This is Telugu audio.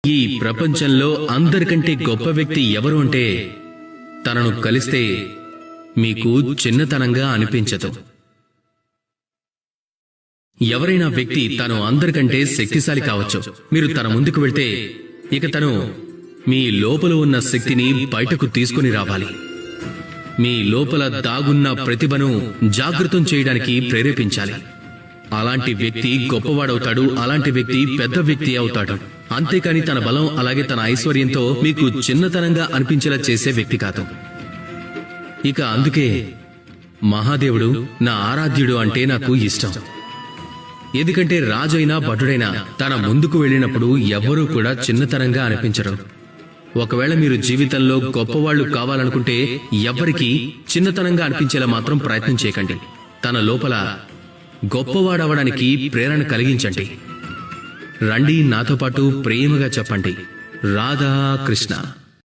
ఈ ప్రపంచంలో అందరికంటే గొప్ప వ్యక్తి ఎవరు అంటే తనను కలిస్తే మీకు చిన్నతనంగా అనిపించదు. ఎవరైనా వ్యక్తి తను అందరికంటే శక్తిశాలి కావచ్చు. మీరు తన ముందుకు వెళ్తే ఇక తను మీ లోపల ఉన్న శక్తిని బయటకు తీసుకుని రావాలి. మీ లోపల దాగున్న ప్రతిభను జాగృతం చేయడానికి ప్రేరేపించాలి. అలాంటి వ్యక్తి గొప్పవాడవుతాడు. అలాంటి వ్యక్తి పెద్ద వ్యక్తి అవుతాడు. అంతేకాని తన బలం అలాగే తన ఐశ్వర్యంతో మీకు చిన్నతనంగా అనిపించేలా చేసే వ్యక్తి కాదు. ఇక అందుకే మహాదేవుడు నా ఆరాధ్యుడు అంటే నాకు ఇష్టం. ఎందుకంటే రాజైనా భటుడైనా తన ముందుకు వెళ్ళినప్పుడు ఎవ్వరూ కూడా చిన్నతనంగా అనిపించరు. ఒకవేళ మీరు జీవితంలో గొప్పవాళ్లు కావాలనుకుంటే ఎవ్వరికీ చిన్నతనంగా అనిపించేలా మాత్రం ప్రయత్నం చేయకండి. తన లోపల గొప్పవాడవడానికి ప్రేరణ కలిగించండి. రండి, నాతో పాటు ప్రేమగా చెప్పండి, రాధా కృష్ణ.